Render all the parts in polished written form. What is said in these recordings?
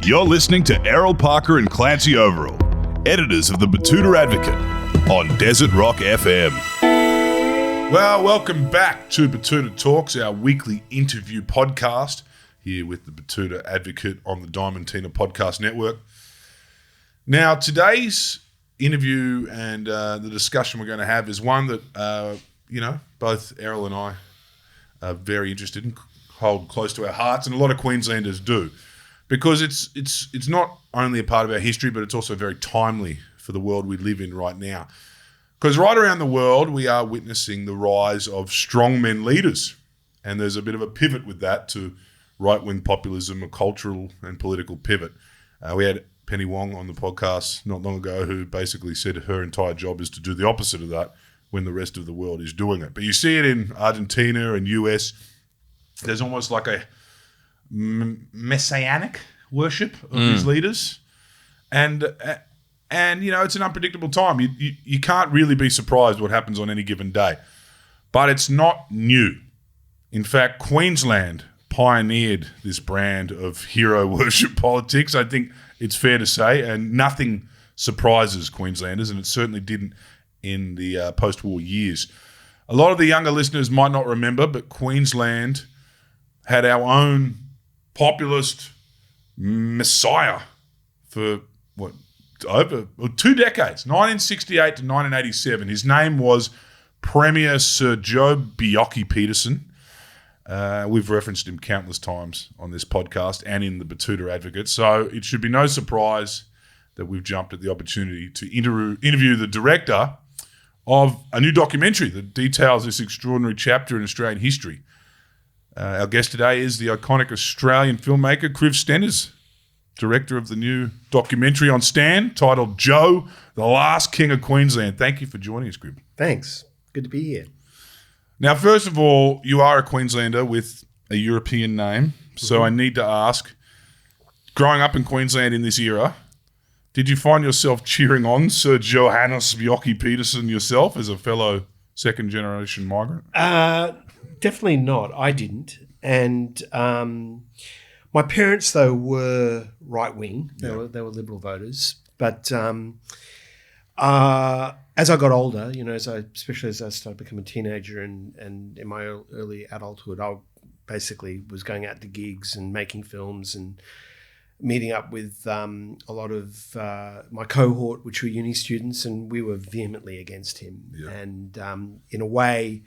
You're listening to Errol Parker and Clancy Overall, editors of the Betoota Advocate, on Desert Rock FM. Well, welcome back to Betoota Talks, our weekly interview podcast, here with the Betoota Advocate on the Diamantina Podcast Network. Now, today's interview and the discussion we're going to have is one that, both Errol and I are very interested in, hold close to our hearts, and a lot of Queenslanders do. Because it's not only a part of our history, but it's also very timely for the world we live in right now. Because right around the world, we are witnessing the rise of strongmen leaders. And there's a bit of a pivot with that to right-wing populism, a cultural and political pivot. We had Penny Wong on the podcast not long ago who basically said her entire job is to do the opposite of that when the rest of the world is doing it. But you see it in Argentina and US. There's almost like a messianic worship of these leaders, and it's an unpredictable time. You can't really be surprised what happens on any given day, but it's not new. In fact, Queensland pioneered this brand of hero worship politics. I think it's fair to say, and nothing surprises Queenslanders, and it certainly didn't in the post-war years. A lot of the younger listeners might not remember, but Queensland had our own populist messiah for over 2 decades, 1968 to 1987. His name was Premier Sir Joe Bjelke-Peterson. We've referenced him countless times on this podcast and in the Betoota Advocate, so it should be no surprise that we've jumped at the opportunity to interview the director of a new documentary that details this extraordinary chapter in Australian history. Our guest today is the iconic Australian filmmaker Kriv Stenders, director of the new documentary on Stan titled Joe, the Last King of Queensland. Thank you for joining us, Kriv. Thanks. Good to be here. Now, first of all, you are a Queenslander with a European name, so I need to ask, growing up in Queensland in this era, did you find yourself cheering on Sir Johannes Bjelke-Peterson yourself as a fellow second-generation migrant? Definitely not. I didn't. And my parents, though, were right-wing. They were Liberal voters. But as I got older, especially as I started becoming a teenager and in my early adulthood, I basically was going out to gigs and making films and meeting up with a lot of my cohort, which were uni students, and we were vehemently against him. Yeah. And in a way,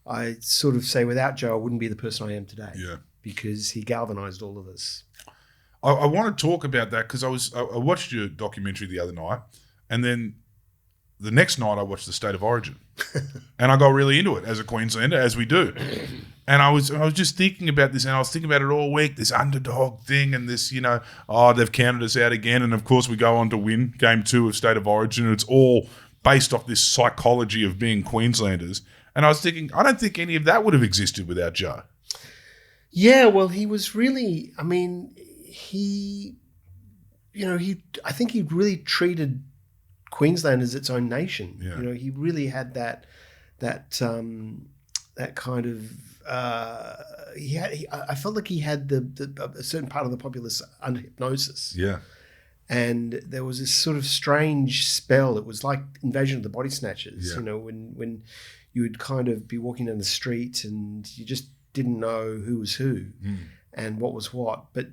I sort of say without Joe, I wouldn't be the person I am today. Yeah. Because he galvanized all of us. I want to talk about that because I watched your documentary the other night, and then the next night I watched The State of Origin, and I got really into it as a Queenslander, as we do. And I was just thinking about this, and I was thinking about it all week, this underdog thing and this, they've counted us out again. And, of course, we go on to win Game 2 of State of Origin, and it's all based off this psychology of being Queenslanders. And I was thinking, I don't think any of that would have existed without Joe. Yeah, well, he was really, I think he really treated Queensland as its own nation. Yeah. He really had that kind of, I felt like he had a certain part of the populace under hypnosis. Yeah. And there was this sort of strange spell. It was like Invasion of the Body Snatchers, when you would kind of be walking down the street and you just didn't know who was who and what was what. But,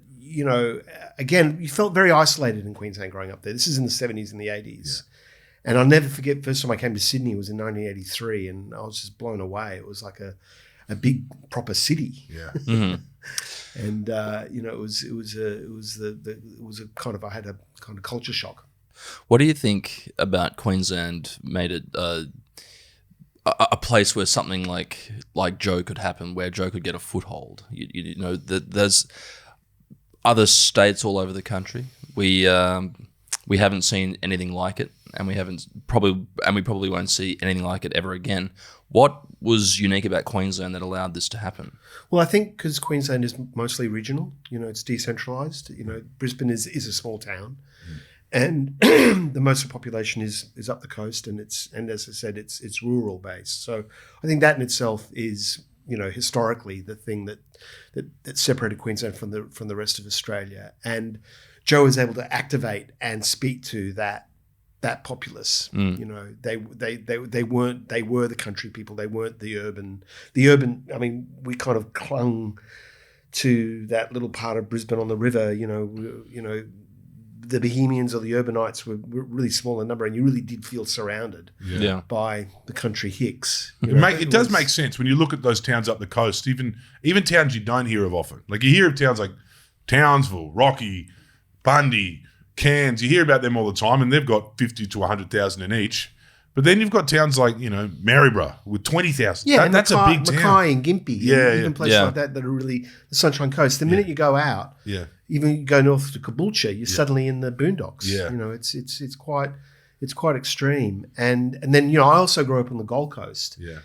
again, you felt very isolated in Queensland growing up there. This is in the 70s and the 80s. Yeah. And I'll never forget, first time I came to Sydney was in 1983, and I was just blown away. It was like a big proper city. Yeah. Mm-hmm. And it was a kind of, I had a kind of culture shock. What do you think about Queensland made it a place where something like Joe could happen, where Joe could get a foothold? There's other states all over the country. We haven't seen anything like it, and we probably won't see anything like it ever again. What was unique about Queensland that allowed this to happen? Well, I think because Queensland is mostly regional, it's decentralised. Brisbane is a small town, and the most of the population is up the coast, and as I said, it's rural based. So I think that in itself is historically the thing that separated Queensland from the rest of Australia. And Joe was able to activate and speak to that populace. They were the country people. They weren't the urban. I mean, we kind of clung to that little part of Brisbane on the river. The Bohemians or the urbanites were really small in number, and you really did feel surrounded by the country hicks. It does make sense when you look at those towns up the coast, even towns you don't hear of often. Like you hear of towns like Townsville, Rocky, Bundy, Cairns. You hear about them all the time, and they've got 50 to 100,000 in each. But then you've got towns like, Maryborough with 20,000. Yeah, that's a big town. Mackay and Gympie, even places like that are really the Sunshine Coast. The minute you go out, even you go north to Caboolture, you're suddenly in the boondocks. Yeah. It's quite extreme. And then I also grew up on the Gold Coast. Yeah.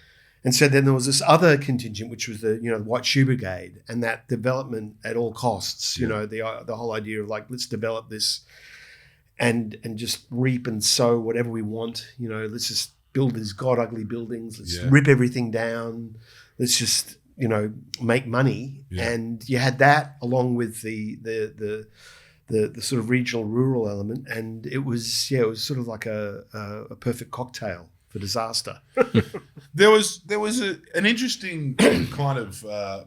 And so then there was this other contingent, which was the White Shoe Brigade, and that development at all costs. The whole idea of like, let's develop this. And just reap and sow whatever we want. Let's just build these god ugly buildings. Let's rip everything down. Let's just make money. Yeah. And you had that along with the sort of regional rural element, and it was sort of like a perfect cocktail for disaster. There was an interesting kind of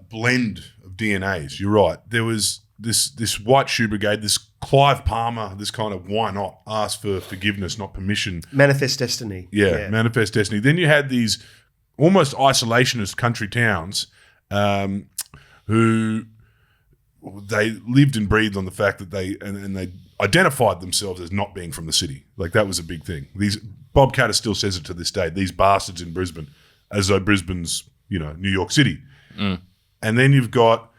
blend of DNAs. You're right. There was this White Shoe Brigade, this Clive Palmer, this kind of why not ask for forgiveness, not permission. Manifest destiny. Yeah, manifest destiny. Then you had these almost isolationist country towns who they lived and breathed on the fact that they identified themselves as not being from the city. Like that was a big thing. Bob Catter still says it to this day, these bastards in Brisbane, as though Brisbane's, New York City. Mm. And then you've got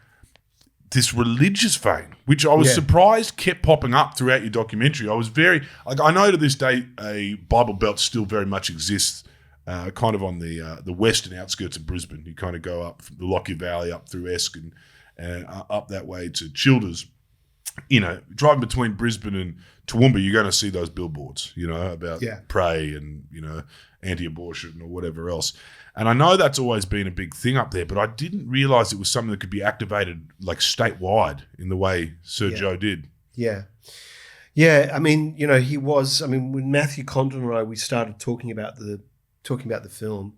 this religious vein, which I was surprised kept popping up throughout your documentary. I was I know to this day a Bible Belt still very much exists, kind of on the western outskirts of Brisbane. You kind of go up from the Lockyer Valley up through Esk and up that way to Childers. Driving between Brisbane and Toowoomba, you're going to see those billboards, about pray and, anti-abortion or whatever else. And I know that's always been a big thing up there, but I didn't realise it was something that could be activated like statewide in the way Sir Joe did. Yeah. Yeah, I mean, he was. I mean, when Matthew Condon and I we started talking about the film,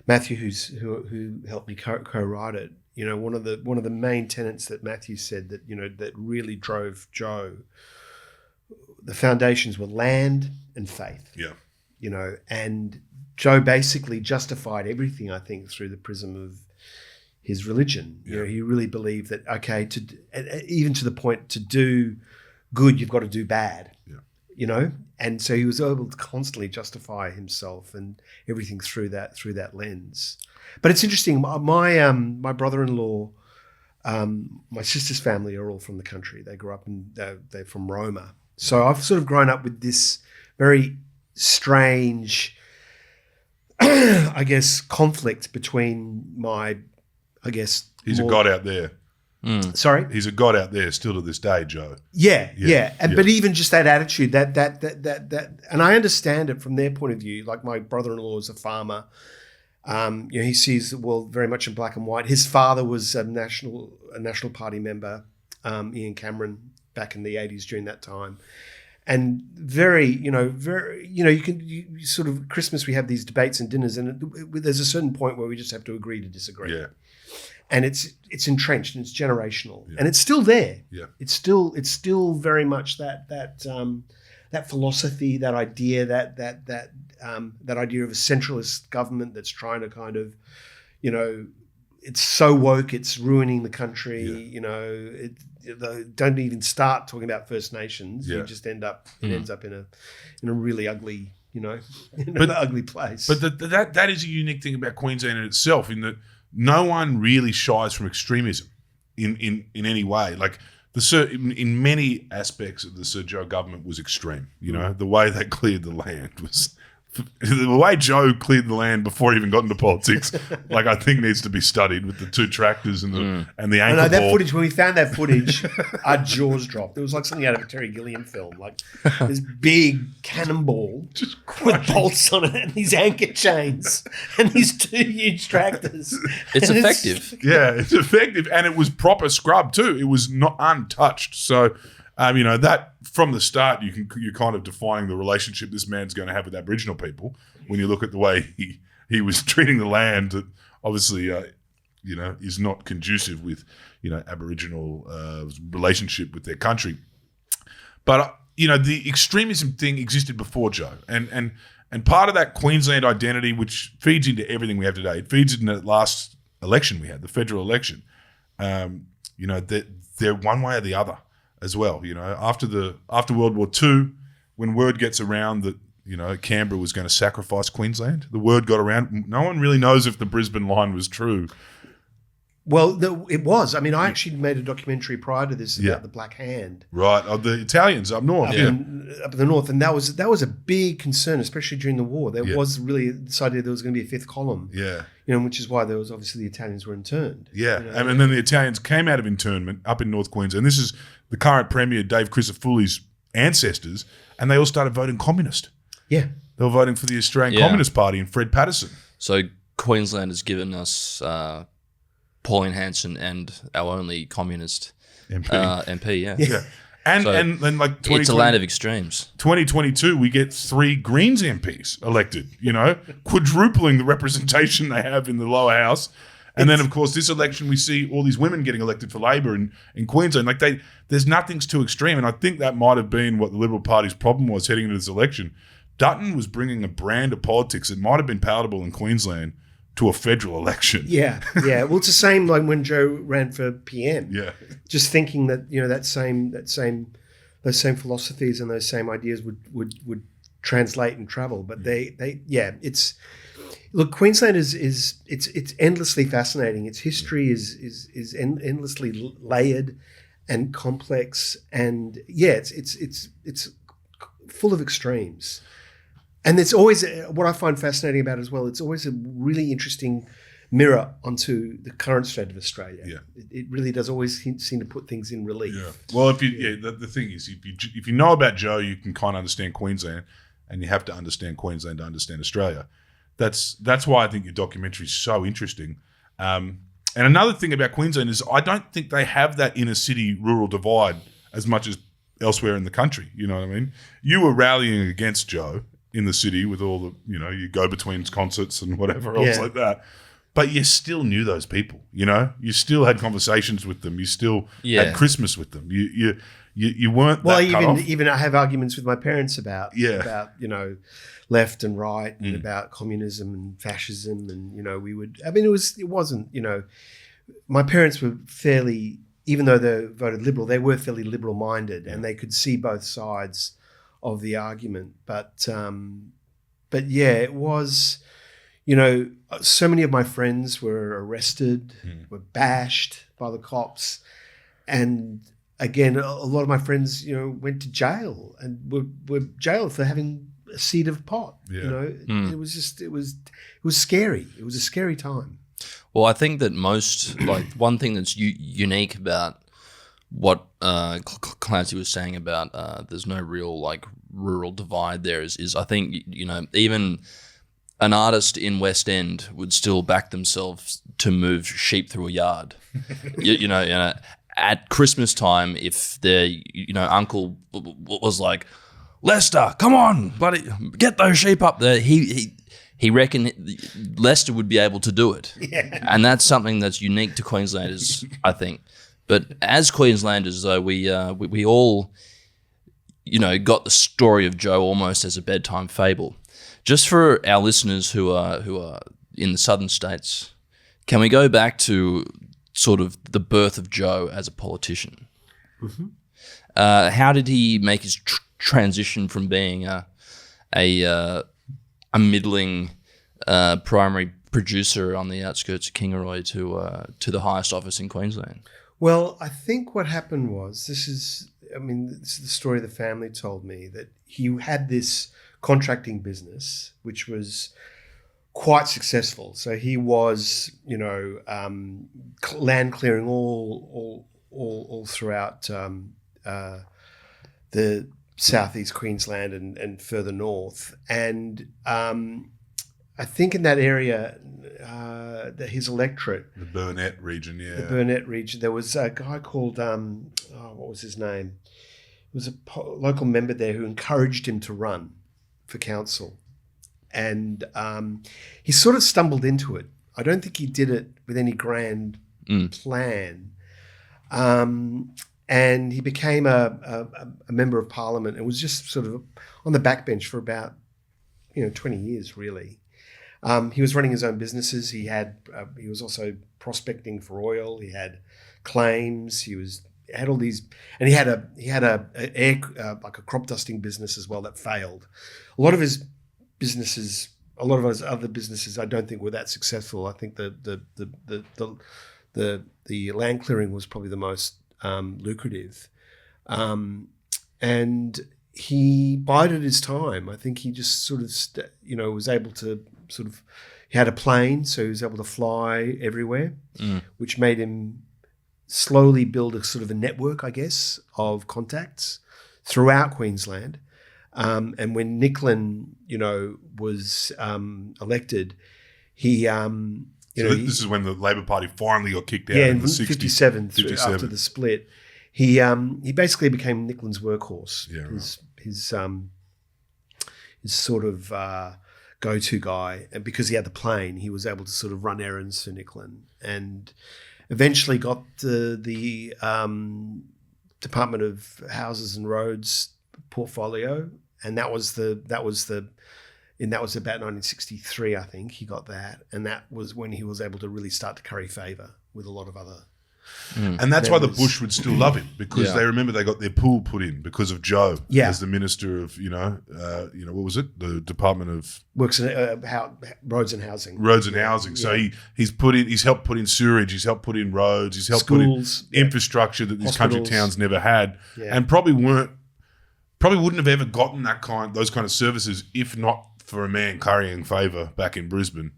Matthew, who helped me co-write it. One of the main tenets that Matthew said that that really drove Joe. The foundations were land and faith. Yeah. And Joe basically justified everything, I think, through the prism of his religion. He really believed that even to the point to do good, you've got to do bad. Yeah. And so he was able to constantly justify himself and everything through that lens. But it's interesting. My brother-in-law, my sister's family are all from the country. They grew up they're from Roma. So I've sort of grown up with this very strange, I guess, conflict between He's a god out there. Mm. Sorry? He's a god out there still to this day, Joe. Yeah. But even just that attitude, that, and I understand it from their point of view. Like my brother-in-law is a farmer. He sees the world very much in black and white. His father was a National Party member, Ian Cameron, back in the 80s during that time. And you sort of Christmas we have these debates and dinners, and there's a certain point where we just have to agree to disagree. Yeah. And it's entrenched and it's generational, and it's still there. Yeah. It's still very much that philosophy, that idea, that idea of a centralist government that's trying to kind of, it's so woke, it's ruining the country. Yeah. Don't even start talking about First Nations. Yeah. You just ends up in a really ugly, an ugly place. But that is a unique thing about Queensland in itself, in that no one really shies from extremism in any way. Like in many aspects of the Sir Joe government was extreme. The way they cleared the land was the way Joe cleared the land before he even got into politics, like I think needs to be studied with the 2 tractors and the ankle I know that ball. footage. When we found that footage, our jaws dropped. It was like something out of a Terry Gilliam film, like this big cannonball with bolts on it and these anchor chains and these 2 huge tractors. It's And effective. Yeah, it's effective, and it was proper scrub too. It was not untouched. So, that from the start, you're kind of defining the relationship this man's going to have with Aboriginal people when you look at the way he was treating the land. That obviously, is not conducive with Aboriginal relationship with their country. But the extremism thing existed before Joe, and part of that Queensland identity, which feeds into everything we have today, it feeds into the last election we had, the federal election. That they're one way or the other as well. After World War II, when word gets around that Canberra was going to sacrifice Queensland, the word got around. No one really knows if the Brisbane line was true. Well, it was. I mean, I actually made a documentary prior to this about the Black Hand, right? Of the Italians up north, up in the north, and that was a big concern, especially during the war. There was really this idea there was going to be a 5th column, which is why there was obviously the Italians were interned. And then the Italians came out of internment up in North Queensland. This is the current Premier Dave Crisafulli's ancestors, and they all started voting communist. Yeah, they were voting for the Australian Communist Party and Fred Patterson. So Queensland has given us Pauline Hanson and our only communist MP. Yeah. And then like it's a land of extremes. 2022, we get 3 Greens MPs elected, quadrupling the representation they have in the lower house. And then, of course, this election, we see all these women getting elected for Labor in Queensland. Like there's nothing's too extreme. And I think that might have been what the Liberal Party's problem was heading into this election. Dutton was bringing a brand of politics that might have been palatable in Queensland to a federal election. Yeah. Well, it's the same like when Joe ran for PM. Yeah. Just thinking that those same philosophies and those same ideas would translate and travel, but look, Queensland is endlessly fascinating. Its history is endlessly layered and complex, and it's full of extremes. And it's always what I find fascinating about it as well. It's always a really interesting mirror onto the current state of Australia. Yeah, it really does always seem to put things in relief. Yeah. Well, the thing is, if you know about Joe, you can kind of understand Queensland, and you have to understand Queensland to understand Australia. That's why I think your documentary is so interesting. And another thing about Queensland is I don't think they have that inner city rural divide as much as elsewhere in the country. You know what I mean? You were rallying against Joe in the city with all the, you go-betweens concerts and whatever else like that. But you still knew those people, You still had conversations with them. You still had Christmas with them. You weren't even I have arguments with my parents about left and right and about communism and fascism, and it wasn't my parents were fairly, even though they voted Liberal, they were fairly liberal minded, and they could see both sides of the argument. But it was, so many of my friends were arrested, were bashed by the cops, and again, a lot of my friends, went to jail and were jailed for having a seed of pot. It was scary. It was a scary time. Well, I think that one thing that's unique about what Clancy was saying about there's no real rural divide there is I think even an artist in West End would still back themselves to move sheep through a yard. At Christmas time, if their uncle was like, Lester, come on, buddy, get those sheep up there, he reckoned Lester would be able to do it. Yeah. And that's something that's unique to Queenslanders, I think. But as Queenslanders, though, we all, got the story of Joe almost as a bedtime fable. Just for our listeners who are in the southern states, can we go back to sort of the birth of Joe as a politician? Mm-hmm. How did he make his transition from being a middling primary producer on the outskirts of Kingaroy to the highest office in Queensland? Well, I think what happened was, this is the story the family told me, that he had this contracting business, which was quite successful. So he was, land clearing all throughout the southeast Queensland and further north. And I think in that area, his electorate, the Burnett region, there was a guy called what was his name? It was a local member there who encouraged him to run for council, and he sort of stumbled into it. I don't think he did it with any grand plan, and he became a member of parliament and was just sort of on the backbench for about 20 years really. He was running his own businesses. He was also prospecting for oil. He had claims. He had all these, and he had a crop dusting business as well that failed. A lot of his other businesses, I don't think were that successful. I think the land clearing was probably the most lucrative, and he bided his time. I think he just sort of was able to he had a plane, so he was able to fly everywhere, which made him slowly build a sort of a network, I guess, of contacts throughout Queensland. And when Nicklin, was elected, he, this is when the Labor Party finally got kicked out in the 60s. 57 after the split. He basically became Nicklin's workhorse. Yeah, right. His sort of go-to guy, and because he had the plane, he was able to sort of run errands for Nicklin, and eventually got the Department of Houses and Roads portfolio, and that was about 1963, I think he got that, and that was when he was able to really start to curry favour with a lot of other. And that's why the Bush would still love him, because they remember they got their pool put in because of Joe as the Minister of, what was it? The Department of Works in Roads and Housing. Roads and Housing. So he's helped put in sewerage, he's helped put in roads, he's helped schools, put in infrastructure that these country towns never had, and probably wouldn't have ever gotten those kind of services if not for a man currying favour back in Brisbane.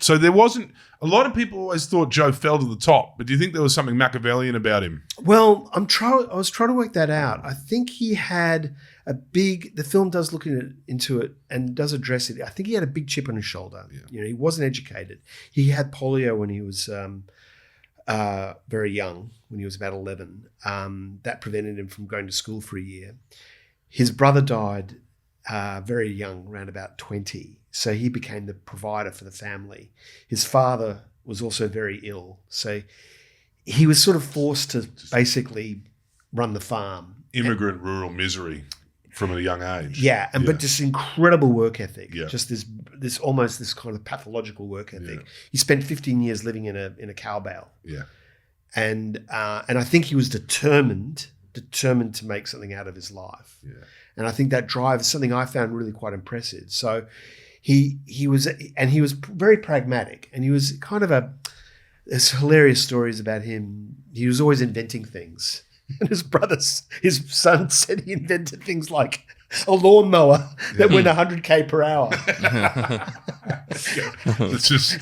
So there wasn't. A lot of people always thought Joe fell to the top, but do you think there was something Machiavellian about him? Well, I was trying to work that out. I think he had the film does look into it and does address it. I think he had a big chip on his shoulder. Yeah. He wasn't educated. He had polio when he was very young, when he was about 11. That prevented him from going to school for a year. His brother died very young, around about 20. So he became the provider for the family. His father was also very ill. So he was sort of forced to basically run the farm. Immigrant rural misery from a young age. Yeah, but just incredible work ethic. Yeah. Just this almost this kind of pathological work ethic. Yeah. He spent 15 years living in a cow bale. Yeah. And I think he was determined to make something out of his life. Yeah. And I think that drive is something I found really quite impressive. So he was very pragmatic, and he was kind of there's hilarious stories about him. He was always inventing things. And his son said he invented things like a lawnmower that went 100k per hour. It's just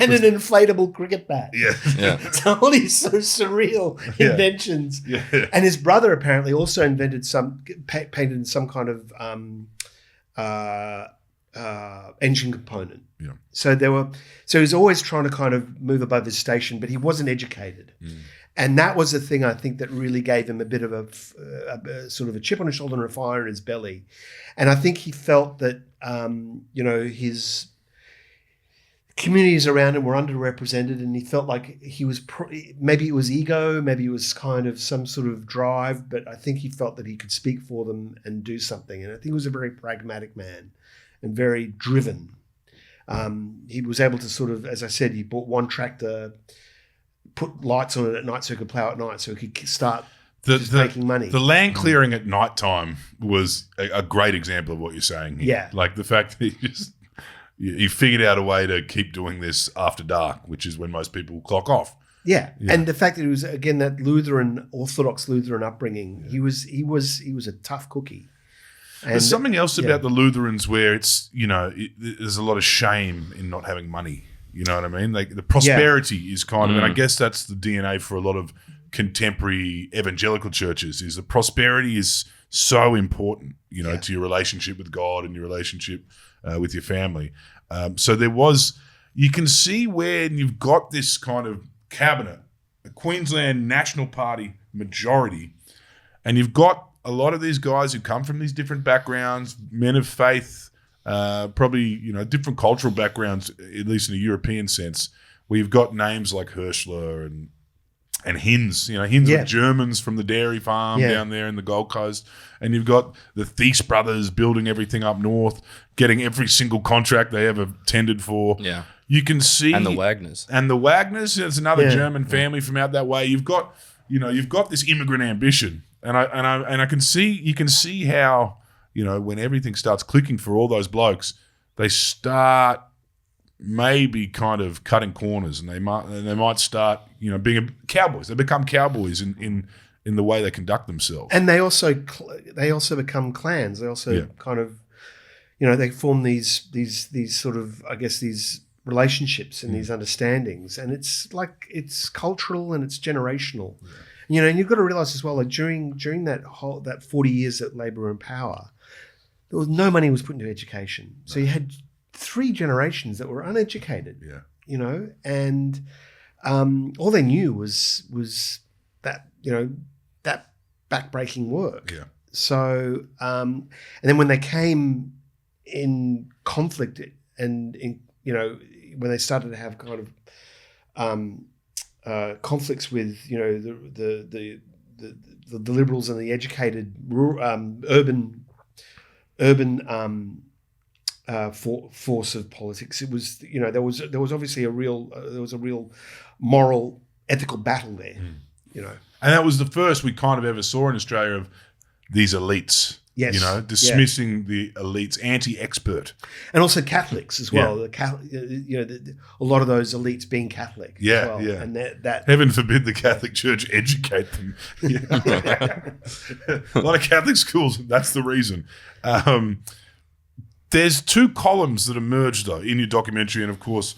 and an inflatable cricket bat. Yeah. So all these sort of surreal inventions. Yeah. And his brother apparently also invented painted some kind of engine component. Yeah. So he was always trying to kind of move above his station, but he wasn't educated. And that was the thing I think that really gave him a bit of a sort of a chip on his shoulder and a fire in his belly. And I think he felt that, his communities around him were underrepresented, and he felt like he was, maybe it was ego, maybe it was kind of some sort of drive, but I think he felt that he could speak for them and do something. And I think he was a very pragmatic man and very driven. He was able to sort of, as I said, he bought one tractor, put lights on it at night so he could plough at night so he could start making money. The land clearing at night time was a great example of what you're saying here. Yeah. Like the fact that he figured out a way to keep doing this after dark, which is when most people clock off. Yeah. And the fact that he was, again, that Orthodox Lutheran upbringing, he was a tough cookie. There's something else about the Lutherans where it's, there's a lot of shame in not having money. You know what I mean? Like the prosperity is kind of, and I guess that's the DNA for a lot of contemporary evangelical churches, is the prosperity is so important, to your relationship with God and your relationship with your family. So you can see where you've got this kind of cabinet, a Queensland National Party majority, and you've got a lot of these guys who come from these different backgrounds, men of faith, probably, different cultural backgrounds, at least in a European sense, where you've got names like Hirschler and Hinz. Hinz were Germans from the dairy farm down there in the Gold Coast. And you've got the Thies brothers building everything up north, getting every single contract they ever tendered for. Yeah. You can see... And the Wagners. It's another German family from out that way. You've got this immigrant ambition. And I can see, you can see how, when everything starts clicking for all those blokes, they start maybe kind of cutting corners, and they might start, being cowboys. They become cowboys in the way they conduct themselves. And they also become clans. They also kind of, they form these sort of, I guess, these relationships and these understandings, and it's cultural and it's generational. And you've got to realize as well that during that 40 years that Labor were in power, there was no money was put into education. So you had 3 generations that were uneducated. And all they knew was that that backbreaking work. Yeah. So and then when they came in conflict and when they started to have kind of conflicts with the liberals and the educated urban force of politics, it was there was obviously a real moral ethical battle there. And that was the first we kind of ever saw in Australia of these elites. Yes. Dismissing the elites, anti-expert, and also Catholics as well. A lot of those elites being Catholic. Yeah, as well. yeah. And that heaven forbid the Catholic Church educate them. A lot of Catholic schools. That's the reason. There's 2 columns that emerged though in your documentary, and of course,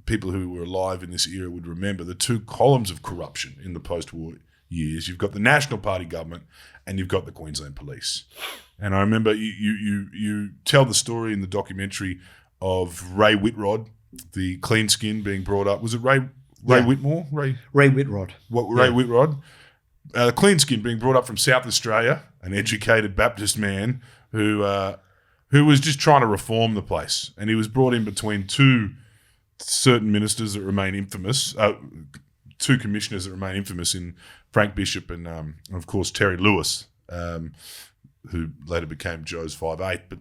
people who were alive in this era would remember the 2 columns of corruption in the post-war years. You've got the National Party government, and you've got the Queensland Police. And I remember you tell the story in the documentary of Ray Whitrod, the clean skin being brought up. Was it Ray Whitmore? Ray Whitrod. Ray Whitrod. Clean skin being brought up from South Australia, an educated Baptist man who was just trying to reform the place. And he was brought in between 2 certain ministers that remain infamous, 2 commissioners that remain infamous in Frank Bishop and of course Terry Lewis, who later became Joe's 5'8". But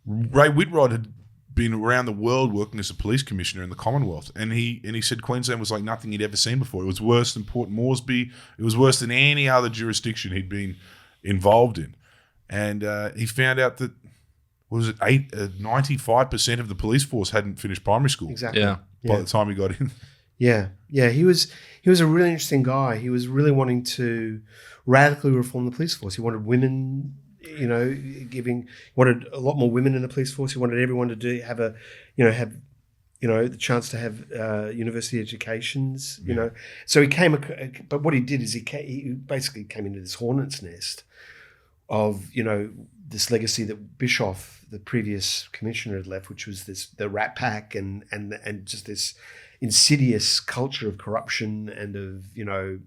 Ray Whitrod had been around the world working as a police commissioner in the Commonwealth, and he said Queensland was like nothing he'd ever seen before. It was worse than Port Moresby. It was worse than any other jurisdiction he'd been involved in. And he found out that 95% of the police force hadn't finished primary school. Exactly. By the time he got in. Yeah. He was a really interesting guy. He was really wanting to radically reform the police force. He wanted women, he wanted a lot more women in the police force. He wanted everyone to have the chance to have university educations. So but what he did is he basically came into this hornet's nest of this legacy that Bischoff, the previous commissioner, had left, which was the Rat Pack and just this insidious culture of corruption and of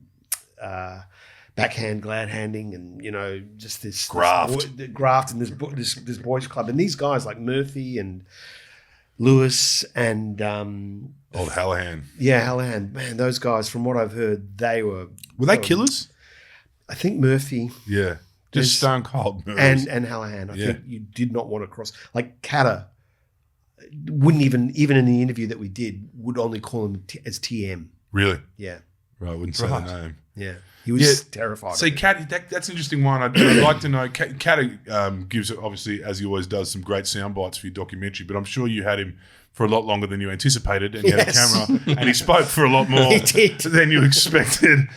backhand glad handing and just this graft and this boys club, and these guys like Murphy and Lewis and old Hallahan. Hallahan, man, those guys, from what I've heard, were they killers? I think Murphy, just stone cold murders. and Hallahan. I think you did not want to cross, like Catter wouldn't even in the interview that we did, would only call him as TM. Really? Yeah. Right, I wouldn't say the name. Yeah. He was terrified. See, Kat, that's an interesting one. I'd like to know. Kat gives, obviously, as he always does, some great sound bites for your documentary, but I'm sure you had him for a lot longer than you anticipated, and he had a camera, and he spoke for a lot more than you expected.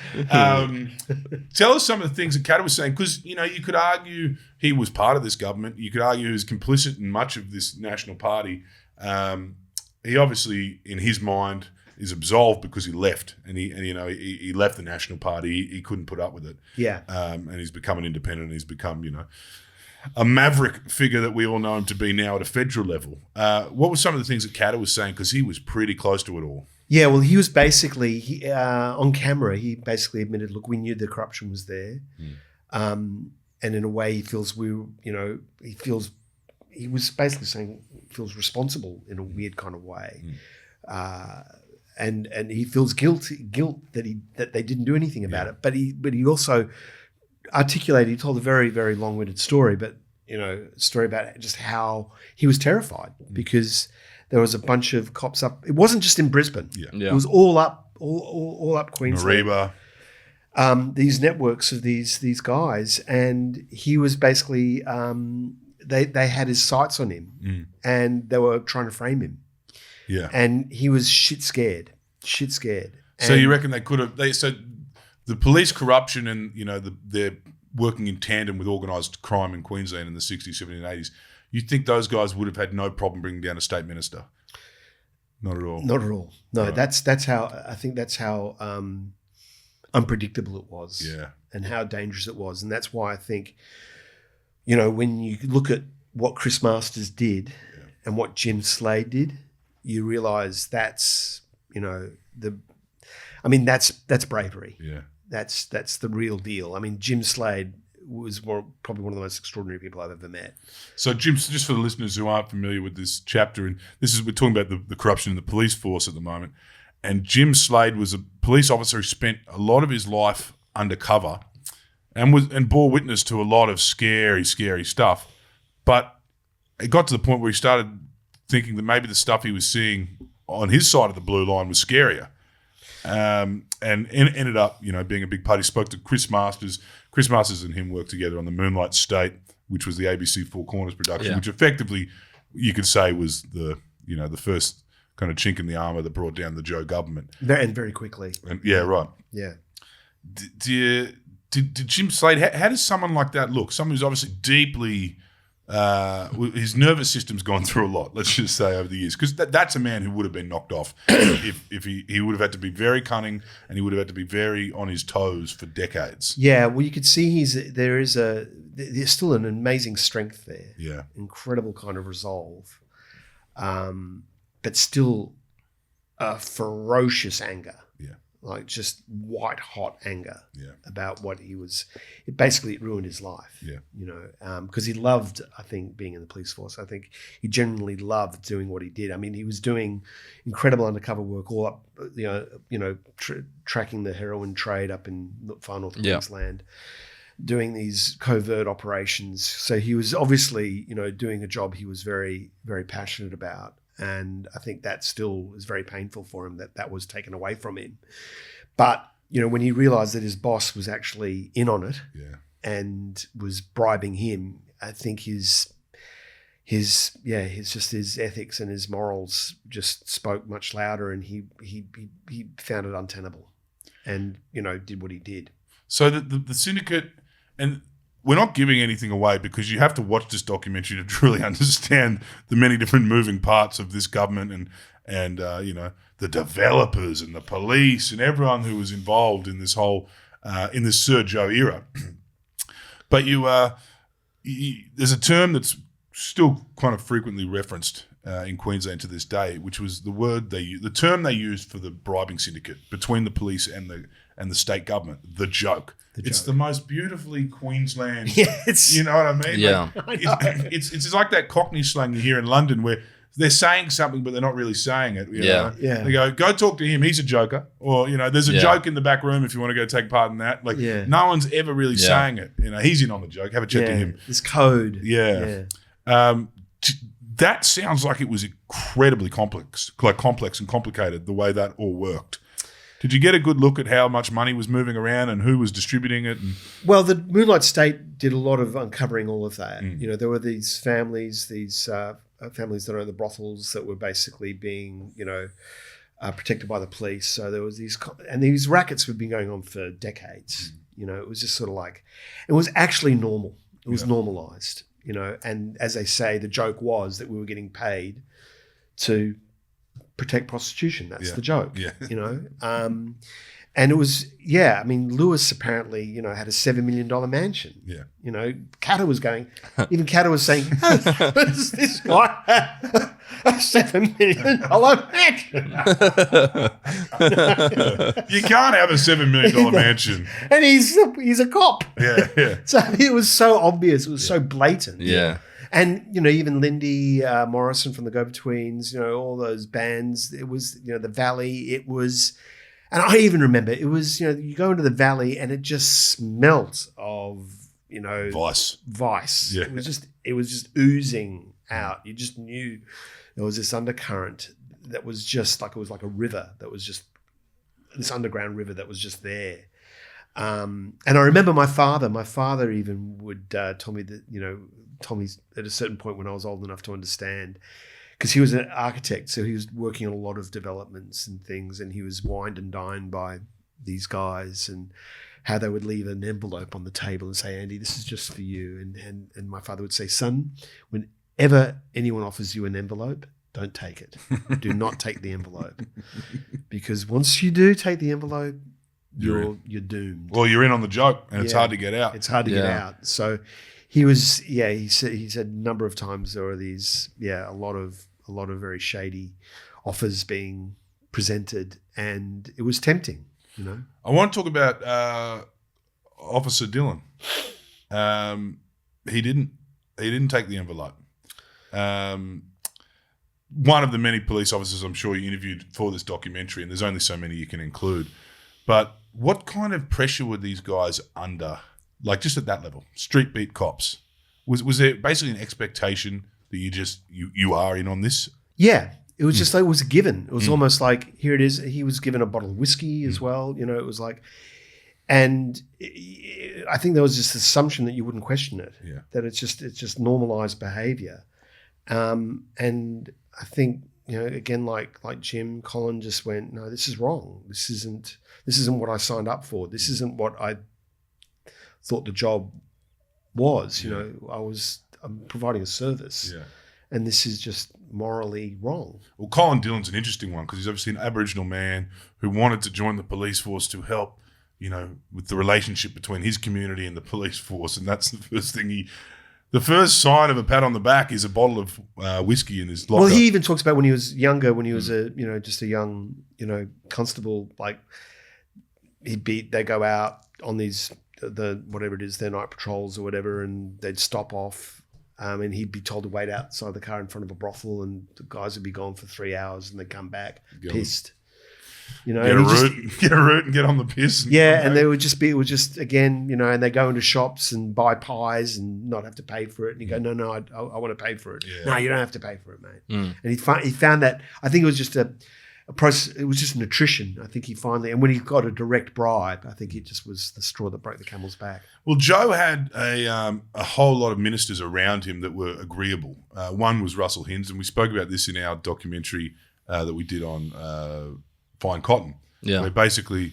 Tell us some of the things that Kat was saying, because, you could argue he was part of this government. You could argue he was complicit in much of this National Party. He obviously, in his mind, is absolved because he left, and he left the National Party. He couldn't put up with it. Yeah. And he's become an independent. He's become, a maverick figure that we all know him to be now at a federal level. What were some of the things that Katter was saying? Because he was pretty close to it all. Yeah, well, he was basically on camera. He basically admitted, "Look, we knew the corruption was there, and in a way, he feels he was basically saying feels responsible in a weird kind of way." And he feels guilt that they didn't do anything about it. But he also articulated. He told a very, very long-winded story, but story about just how he was terrified because there was a bunch of cops up. It wasn't just in Brisbane. It was all up Queensland. Mareeba. These networks of these guys, and he was basically they had his sights on him, and they were trying to frame him. Yeah, and he was shit scared. So you reckon they could have? So the police corruption and they're working in tandem with organised crime in Queensland in the 60s, 70s, and 80s. You think those guys would have had no problem bringing down a state minister? Not at all. Not at all. No, right. That's how I think that's how unpredictable it was. Yeah, and how dangerous it was, and that's why I think when you look at what Chris Masters did and what Jim Slade did. You realise that's that's bravery. Yeah, that's the real deal. I mean, Jim Slade was probably one of the most extraordinary people I've ever met. So, Jim, just for the listeners who aren't familiar with this chapter, and we're talking about the corruption in the police force at the moment. And Jim Slade was a police officer who spent a lot of his life undercover, and bore witness to a lot of scary stuff. But it got to the point where he started thinking that maybe the stuff he was seeing on his side of the blue line was scarier, and ended up, being a big part. He spoke to Chris Masters. Chris Masters and him worked together on the Moonlight State, which was the ABC Four Corners production, which effectively you could say was the first kind of chink in the armor that brought down the Joe government, and very quickly. And, yeah, right. Yeah. Did Jim Slade? How does someone like that look? Someone who's obviously deeply. His nervous system's gone through a lot, let's just say, over the years, because that's a man who would have been knocked off if he would have had to be very cunning, and he would have had to be very on his toes for decades. Yeah, well, you could see there's still an amazing strength there. Yeah, incredible kind of resolve, but still a ferocious anger. Yeah. Like just white hot anger about what he was. It ruined his life. Yeah, because he loved, I think, being in the police force. I think he genuinely loved doing what he did. I mean, he was doing incredible undercover work all up, tracking the heroin trade up in far north Queensland, doing these covert operations. So he was obviously, doing a job he was very, very passionate about. And I think that still is very painful for him that was taken away from him. But, when he realised that his boss was actually in on it and was bribing him, I think his ethics and his morals just spoke much louder, and he found it untenable and, did what he did. So the Syndicate, and we're not giving anything away because you have to watch this documentary to truly understand the many different moving parts of this government and the developers and the police and everyone who was involved in this whole in this Sir Joe era. But there's a term that's still kind of frequently referenced in Queensland to this day, which was the term they used for the bribing syndicate between the police and the state government, the joke. It's the most beautifully Queensland. Yes. You know what I mean? Yeah. Like, it's like that Cockney slang you hear in London where they're saying something but they're not really saying it. You know? Yeah. They go talk to him. He's a joker. Or, there's a joke in the back room if you want to go take part in that. Like, no one's ever really saying it. He's in on the joke. Have a chat to him. This code. Yeah. That sounds like it was incredibly complex and complicated, the way that all worked. Did you get a good look at how much money was moving around and who was distributing it? Well, the Moonlight State did a lot of uncovering all of that. You know, there were these families, families that owned the brothels that were basically being, protected by the police. So there was these rackets have been going on for decades. You know, it was just sort of like, it was actually normal. It was normalized, and as they say, the joke was that we were getting paid to protect prostitution. That's the joke, and it was, I mean, Lewis apparently, had a $7 million mansion. Yeah. Catter was going, even Catter was saying, does this guy have a $7 million mansion? You can't have a $7 million mansion. And he's a cop. Yeah. So it was so obvious. It was so blatant. Yeah. And, even Lindy Morrison from the Go-Betweens, all those bands, it was, the Valley, it was, and I even remember, it was, you go into the Valley and it just smelt of, Vice. Yeah. It was just oozing out. You just knew there was this undercurrent that was just like, it was like a river that was just, this underground river that was just there. And I remember my father even would tell me that, told me at a certain point when I was old enough to understand, because he was an architect, so he was working on a lot of developments and things, and he was wined and dined by these guys and how they would leave an envelope on the table and say, Andy, this is just for you. And my father would say, son, whenever anyone offers you an envelope, don't take it. Do not take the envelope. Because once you do take the envelope, you're doomed. Well, you're in on the joke, and it's hard to get out. It's hard to get out. So he was, he said a number of times there were these, a lot of very shady offers being presented, and it was tempting, I want to talk about Officer Dillon. He didn't take the envelope. One of the many police officers I'm sure you interviewed for this documentary, and there's only so many you can include. But what kind of pressure were these guys under? Like just at that level, street beat cops. Was there basically an expectation that you are in on this? Yeah, it was just like it was a given. It was almost like, here it is. He was given a bottle of whiskey as well. It was like, and I think there was this assumption that you wouldn't question it. Yeah. That it's just normalized behavior, and I think again like Jim, Colin just went, no, this is wrong. This isn't what I signed up for. This isn't what I thought the job was. I'm providing a service. Yeah. And this is just morally wrong. Well, Colin Dillon's an interesting one because he's obviously an Aboriginal man who wanted to join the police force to help, with the relationship between his community and the police force. And that's the first thing the first sign of a pat on the back is a bottle of whiskey in his locker. Well, he even talks about when he was younger, when he was just a young, constable, like they go out on these, whatever it is, their night patrols or whatever, and they'd stop off. And he'd be told to wait outside the car in front of a brothel, and the guys would be gone for 3 hours, and they'd come back pissed. Get a root and get on the piss. And it would just again, and they go into shops and buy pies and not have to pay for it. And you go, no, I want to pay for it. Yeah. No, you don't have to pay for it, mate. And he found that, I think it was just a process. It was just an attrition. I think he finally, and when he got a direct bribe, I think it just was the straw that broke the camel's back. Well, Joe had a whole lot of ministers around him that were agreeable. One was Russell Hinds, and we spoke about this in our documentary that we did on Fine Cotton. Yeah. Where basically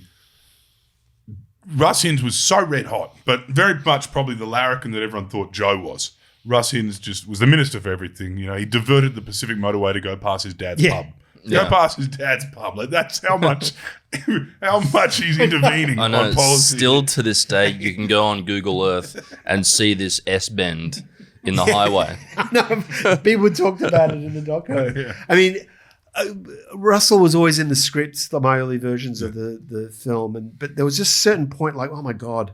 Russ Hinds was so red hot, but very much probably the larrikin that everyone thought Joe was. Russ Hinds just was the minister for everything. He diverted the Pacific Motorway to go past his dad's pub. Go past his dad's pub. Like, that's how much he's intervening I know, on policy. Still to this day, you can go on Google Earth and see this S-bend in the highway. No, people talked about it in the doco. I mean, Russell was always in the scripts, my early versions of the film, but there was just a certain point like, oh my God,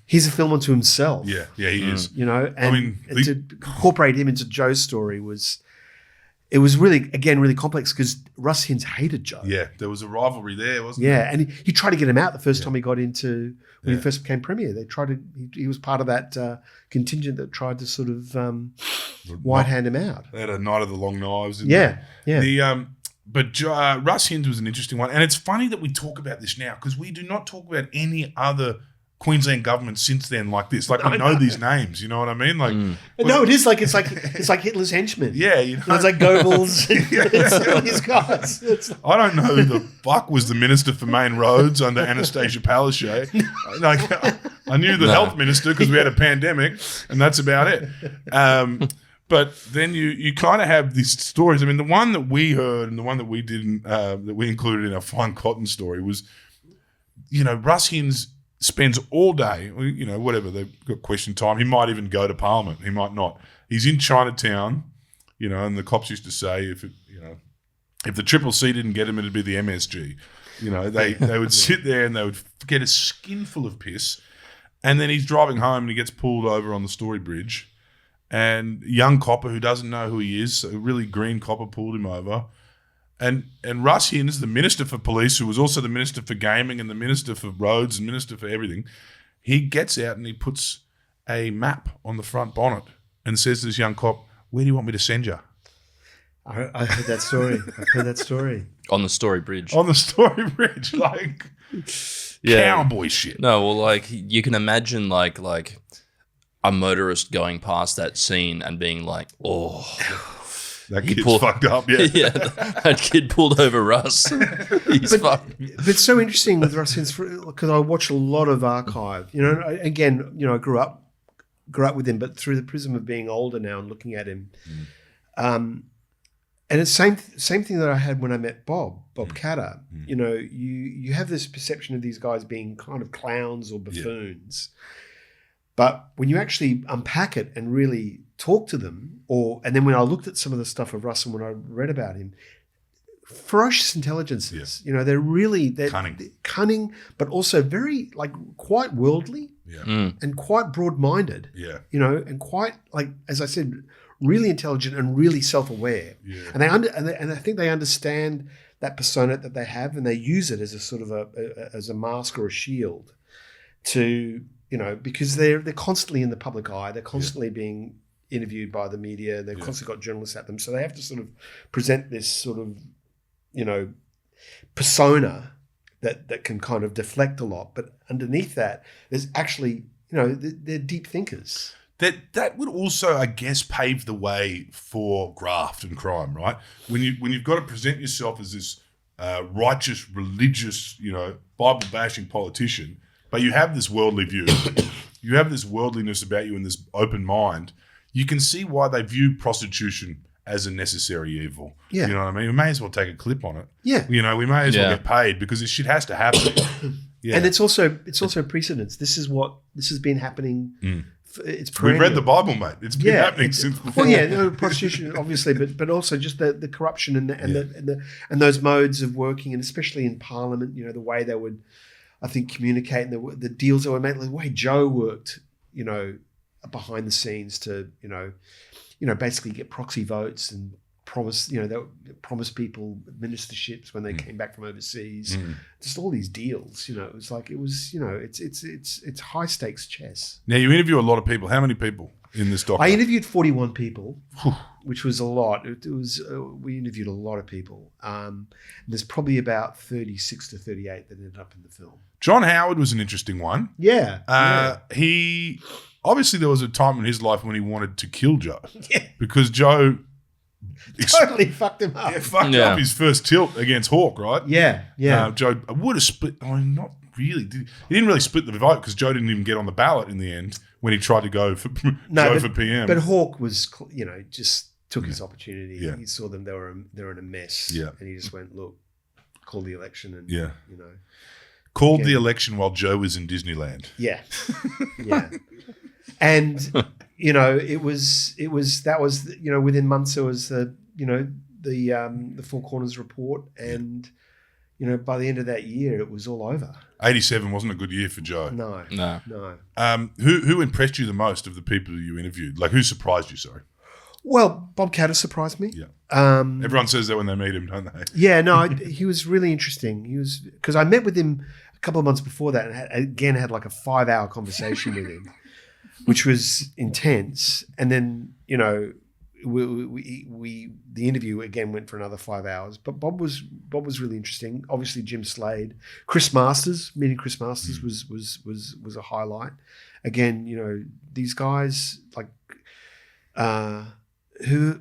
he's a film unto himself. Yeah, he is. And to incorporate him into Joe's story was really, again, really complex because Russ Hinds hated Joe. Yeah, there was a rivalry there, wasn't there? Yeah, and he tried to get him out the first time he got into, when he first became Premier. He was part of that contingent that tried to sort of white hand him out. They had a Night of the Long Knives. Yeah. Russ Hinds was an interesting one. And it's funny that we talk about this now because we do not talk about any other Queensland government since then like this. Like, we know these names, you know what I mean? Like, no, it's like Hitler's henchmen. Yeah, you know, it's like Goebbels. It's all these guys. I don't know who the fuck was the Minister for Main Roads under Anastasia Palaszczuk. Like, I knew the health minister because we had a pandemic, and that's about it. But then you kind of have these stories. I mean, the one that we heard and the one that we didn't, that we included in our Fine Cotton story was, you know, Russ Hinds spends all day, you know, whatever, they've got question time. He might even go to Parliament. He might not. He's in Chinatown, you know, and the cops used to say if the Triple C didn't get him, it'd be the MSG. You know, they would sit there and they would get a skin full of piss. And then he's driving home and he gets pulled over on the Story Bridge. And a young copper who doesn't know who he is, a really green copper, pulled him over. And Russ Hinds, the Minister for Police, who was also the Minister for Gaming and the Minister for Roads and Minister for everything, he gets out and he puts a map on the front bonnet and says to this young cop, "Where do you want me to send you?" I heard that story. On the Story Bridge. On the Story Bridge, like cowboy shit. No, well, like, you can imagine like a motorist going past that scene and being like, "Oh, that kid's fucked up." Yeah, yeah, that kid pulled over Russ. He's fucked. But it's so interesting with Russ Hinds because I watch a lot of archive. You know, again, you know, I grew up with him, but through the prism of being older now and looking at him. And it's same thing that I had when I met Bob Catter. You know, you have this perception of these guys being kind of clowns or buffoons. Yeah. But when you actually unpack it and really talk to them, and then when I looked at some of the stuff of Russ and when I read about him, ferocious intelligences. Yeah. You know, they're cunning, but also very quite worldly, and quite broad-minded. Yeah, you know, and quite, like, as I said, really intelligent and really self-aware. Yeah, and I think they understand that persona that they have, and they use it as a sort of as a mask or a shield to. You know, because they're constantly in the public eye. They're constantly being interviewed by the media. They've constantly got journalists at them. So they have to sort of present this sort of, you know, persona that can kind of deflect a lot. But underneath that, there's actually, you know, they're deep thinkers. That would also, I guess, pave the way for graft and crime, right? When you've got to present yourself as this righteous, religious, you know, Bible-bashing politician, but you have this worldly view, you have this worldliness about you and this open mind, you can see why they view prostitution as a necessary evil. Yeah. You know what I mean? We may as well take a clip on it. Yeah. You know, we may as well get paid because this shit has to happen. Yeah. And it's also precedence. This has been happening. It's perennial. We've read the Bible, mate. It's been happening since before. Well, yeah, no, prostitution, obviously, but also just the corruption and those modes of working, and especially in Parliament, you know, the way they would, I think, communicate, and the deals that were made, the way Joe worked, you know, behind the scenes to, you know, basically get proxy votes and promise people ministerships when they came back from overseas. Just all these deals, you know. It was, you know, it's high stakes chess. Now, you interview a lot of people. How many people in this document? I interviewed 41 people, which was a lot. We interviewed a lot of people. There's probably about 36 to 38 that ended up in the film. John Howard was an interesting one. Yeah. He obviously, there was a time in his life when he wanted to kill Joe. Yeah. Because Joe totally fucked him up. Yeah, fucked up his first tilt against Hawke, right? Yeah. Joe would have split. I mean, not really. He didn't really split the vote because Joe didn't even get on the ballot in the end when he tried to go for for PM. But Hawke was, you know, just took his opportunity. Yeah. He saw them; they're in a mess. Yeah. And he just went, look, call the election, and you know, called the election while Joe was in Disneyland. Yeah. Yeah. And you know, it was you know, within months there was the Four Corners report, and you know, by the end of that year it was all over. 87 wasn't a good year for Joe. No. Who impressed you the most of the people you interviewed? Like, who surprised you? Sorry. Well, Bob Catter surprised me. Yeah. Everyone says that when they meet him, don't they? Yeah. No, he was really interesting. Because I met with him a couple of months before that, and had like a 5-hour conversation with him, which was intense. And then, you know, the interview again went for another 5 hours. But Bob was really interesting. Obviously, Jim Slade, meeting Chris Masters was a highlight. Again, you know, these guys like who,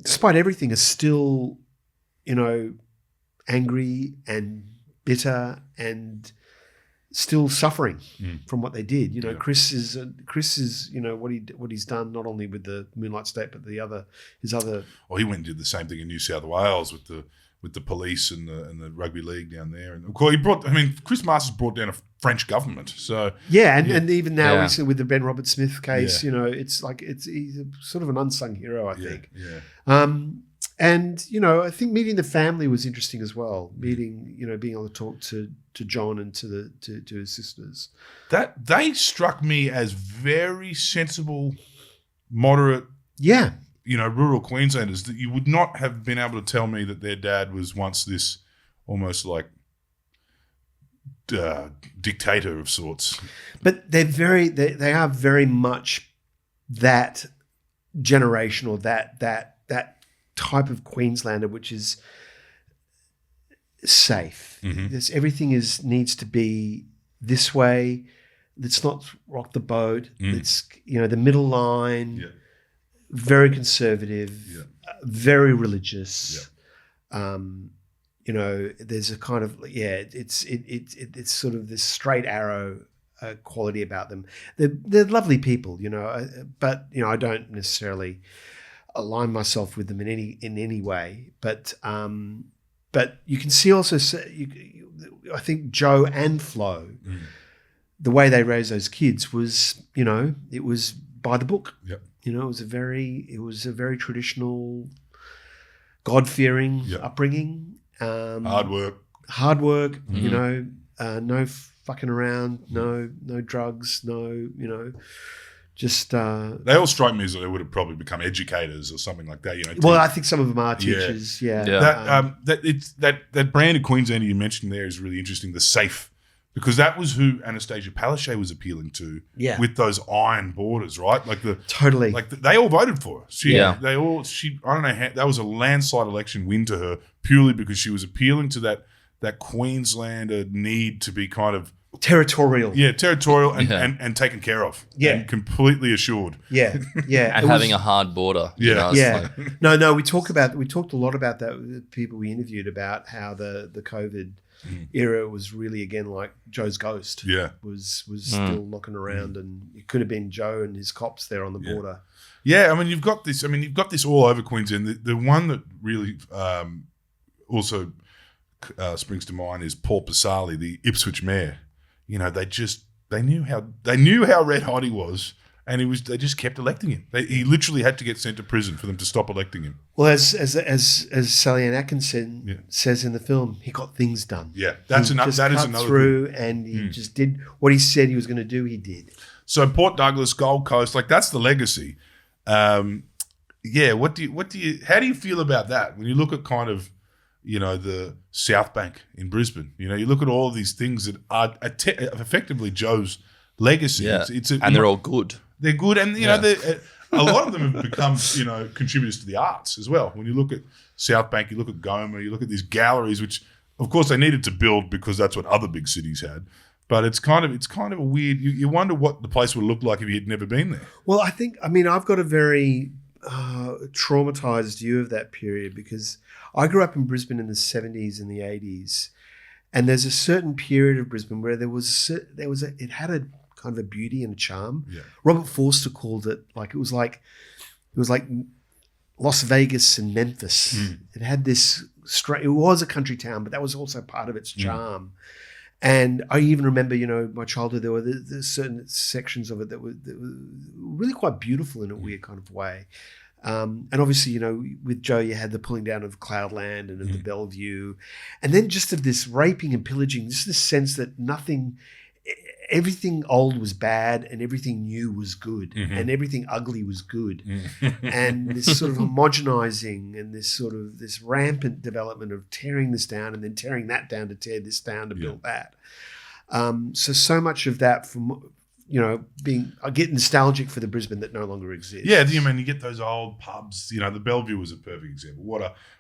despite everything, are still, you know, angry and bitter and still suffering from what they did. You know, Chris is you know what he's done not only with the Moonlight State but his other. Well, he went and did the same thing in New South Wales with the police and the rugby league down there, and of course Chris Masters brought down a French government. So and even now with the Ben Robert Smith case, you know, it's like he's a sort of an unsung hero, I think. And, you know, I think meeting the family was interesting as well. Being able to talk to John and to his sisters. That they struck me as very sensible, moderate, you know, rural Queenslanders that you would not have been able to tell me that their dad was once this almost like dictator of sorts. But they are very much that generation or that type of Queenslander, which is safe. Everything needs to be this way. Let's not rock the boat. It's, you know, the middle line. Very conservative. Very religious. You know, there's a kind of it's sort of this straight arrow quality about them. They're lovely people, you know, but you know I don't necessarily align myself with them in any way, but you can see also. I think Joe and Flo, the way they raised those kids was, you know, it was by the book. You know, it was a very traditional, God-fearing upbringing. Hard work. You know, no fucking around, no drugs, no, you know. Just they all strike me as they would have probably become educators or something like that. You know. Well, I think some of them are teachers. That brand of Queenslander you mentioned there is really interesting. The safe, because that was who Anastasia Palaszczuk was appealing to. With those iron borders, right? Like they all voted for her. I don't know how, that was a landslide election win to her purely because she was appealing to that Queenslander need to be kind of territorial and taken care of, and completely assured, and having a hard border. We talked a lot about that with the people we interviewed about how the COVID era was really again like Joe's ghost. Was still knocking around, and it could have been Joe and his cops there on the border. I mean you've got this all over Queensland. The one that really also springs to mind is Paul Pasali, the Ipswich mayor. You know, they knew how red hot he was, and they just kept electing him. He literally had to get sent to prison for them to stop electing him. Well, as Sally Ann Atkinson says in the film, he got things done. That is another through thing. And he just did what he said he was going to do. He did. So Port Douglas, Gold Coast, like that's the legacy. How do you feel about that when you look at kind of, you know, the South Bank in Brisbane? You know, you look at all of these things that are effectively Joe's legacy. They're all good. They're good, and you know, a lot of them have become, you know, contributors to the arts as well. When you look at South Bank, you look at Goma, you look at these galleries, which of course they needed to build because that's what other big cities had. But it's kind of a weird. You wonder what the place would look like if you had never been there. Well, I've got a very traumatized view of that period because I grew up in Brisbane in the 70s and the 80s, and there's a certain period of Brisbane where it had a kind of a beauty and a charm. Robert Forster called it it was like Las Vegas and Memphis. It had this it was a country town, but that was also part of its charm. And I even remember, you know, my childhood, there were certain sections of it that were really quite beautiful in a weird kind of way. And obviously, you know, with Joe, you had the pulling down of Cloudland and of the Bellevue. And then just of this raping and pillaging, just this sense that everything old was bad and everything new was good and everything ugly was good. And this sort of homogenizing and this rampant development of tearing this down and then tearing that down to tear this down to build that. So much of that I get nostalgic for the Brisbane that no longer exists. Yeah, I mean, you get those old pubs. You know, the Bellevue was a perfect example.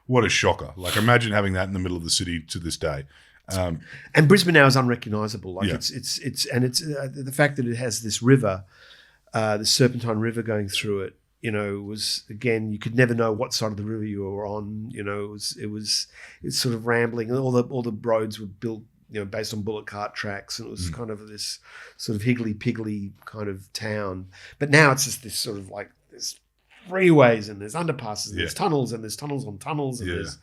What a shocker! Like, imagine having that in the middle of the city to this day. And Brisbane now is unrecognisable. Like it's the fact that it has this river, the Serpentine River going through it. You know, was again, you could never know what side of the river you were on. You know, it's sort of rambling, and all the roads were built, you know, based on bullock cart tracks, and it was kind of this sort of higgly-piggly kind of town. But now it's just this sort of like there's freeways and there's underpasses and there's tunnels on tunnels and there's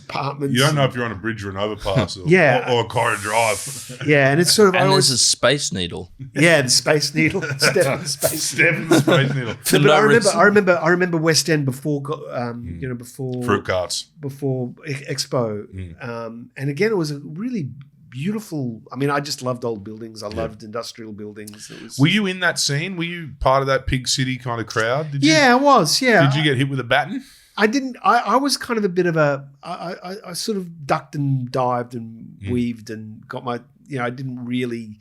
apartments. You don't know if you're on a bridge or an overpass or a corridor drive. Yeah, and it's sort of... And there's a Space Needle. Yeah, the Space Needle. Stefan's Space Needle. But I remember West End before, before... Fruit carts. Before Expo. And again, it was a really beautiful... I mean, I just loved old buildings. I loved industrial buildings. Were you in that scene? Were you part of that Pig City kind of crowd? I was, yeah. Did you get hit with a baton? I didn't. I was kind of a bit of a. I sort of ducked and dived and weaved and got my. You know, I didn't really.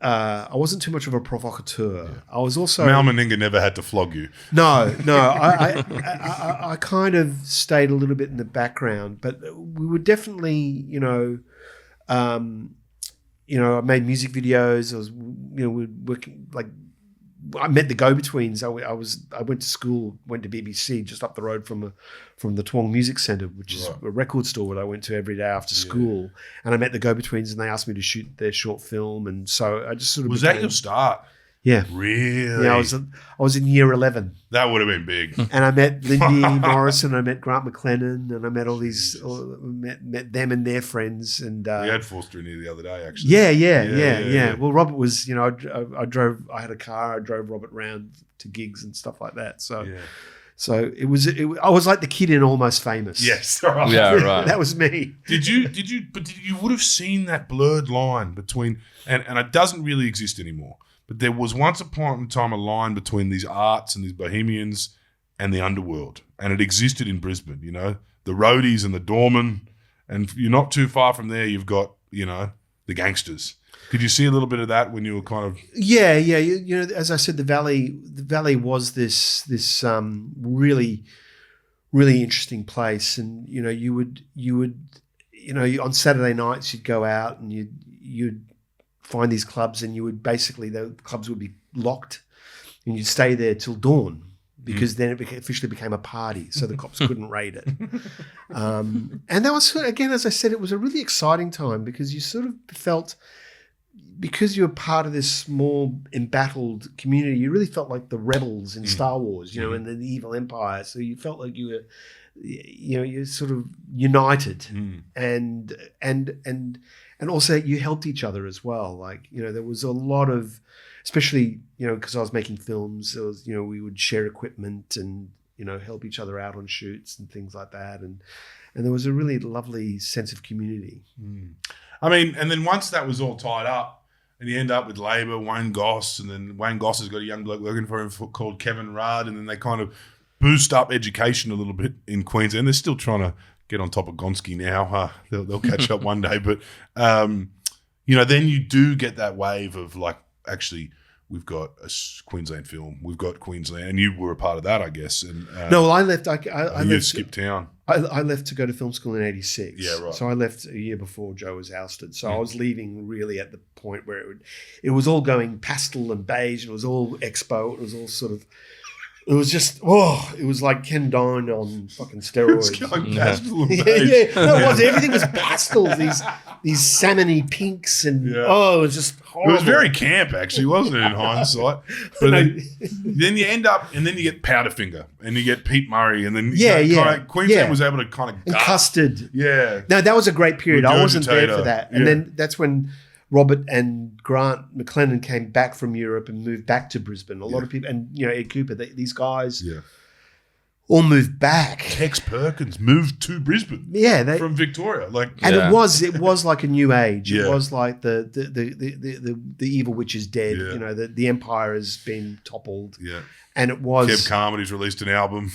I wasn't too much of a provocateur. I was also. Mal Meninga never had to flog you. No. I kind of stayed a little bit in the background, but we were definitely, I made music videos. I was, we were working like. I met the Go-Betweens. I went to school, went to BBC just up the road from the Twong Music Centre, which is a record store that I went to every day after school. And I met the Go-Betweens, and they asked me to shoot their short film. And so I just sort of that your start? Yeah, really. Yeah, I was in year 11. That would have been big. And I met Lindy Morrison, I met Grant McLennan, and I met all these, met them and their friends. And we had Forster in here the other day, actually. Yeah. Well, Robert was, I had a car, I drove Robert around to gigs and stuff like that. So, so I was like the kid in Almost Famous. Yes, right. Yeah, right. That was me. But you would have seen that blurred line between, and it doesn't really exist anymore. But there was once upon a time a line between these arts and these bohemians and the underworld. And it existed in Brisbane, the roadies and the doormen. And you're not too far from there, you've got, the gangsters. Did you see a little bit of that when you were kind of... Yeah. As I said, the Valley was this really, really interesting place. And, you would on Saturday nights you'd go out and you'd find these clubs, and the clubs would be locked, and you'd stay there till dawn because then it officially became a party, so the cops couldn't raid it. And that was, again, as I said, it was a really exciting time because you sort of felt, because you were part of this small embattled community, you really felt like the rebels in Star Wars, and the evil empire. So you felt like you were, you're sort of united, and also you helped each other as well. Like, there was a lot of, especially, because I was making films, there was, we would share equipment and, help each other out on shoots and things like that. And there was a really lovely sense of community. I mean, and then once that was all tied up and you end up with Labor, Wayne Goss, and then Wayne Goss has got a young bloke working for him called Kevin Rudd, and then they kind of boost up education a little bit in Queensland. They're still trying to get on top of Gonski now. They'll catch up one day. But, then you do get that wave of like, actually, we've got a Queensland film. We've got Queensland. And you were a part of that, I guess. And no, well, I left. I left, skipped town. I left to go to film school in 86. Yeah, right. So I left a year before Joe was ousted. So I was leaving really at the point where it was all going pastel and beige. It was all expo. It was all sort of... It was just, it was like Ken Dine on fucking steroids. It's going pastel and beige. No, it was. Everything was pastels, these salmony pinks, and it was just horrible. It was very camp, actually, wasn't it, in hindsight? But then you end up, and then you get Powderfinger, and you get Pete Murray, and then Queensland was able to kind of... And Custard. Yeah. No, that was a great period. I wasn't there for that. And then that's when Robert and Grant McLennan came back from Europe and moved back to Brisbane. A lot of people, and Ed Cooper, these guys all moved back. Tex Perkins moved to Brisbane. Yeah, from Victoria. It was like a new age. It was like the evil witch is dead. Yeah. The empire has been toppled. Yeah, and it was Kev Carmody's released an album.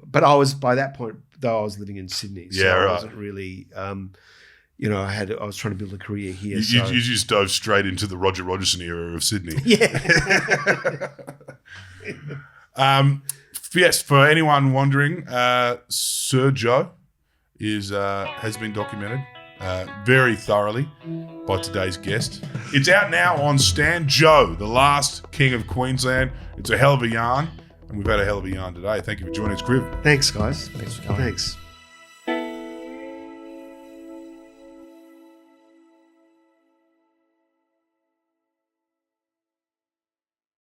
But I was, by that point, though, I was living in Sydney, so I wasn't really. I was trying to build a career here. You just dove straight into the Roger Rogerson era of Sydney. Yeah. Yes, for anyone wondering, Sir Joe has been documented very thoroughly by today's guest. It's out now on Stan. Joe, the last King of Queensland. It's a hell of a yarn, and we've had a hell of a yarn today. Thank you for joining us, Kriv. Thanks, guys. Thanks for coming. Thanks.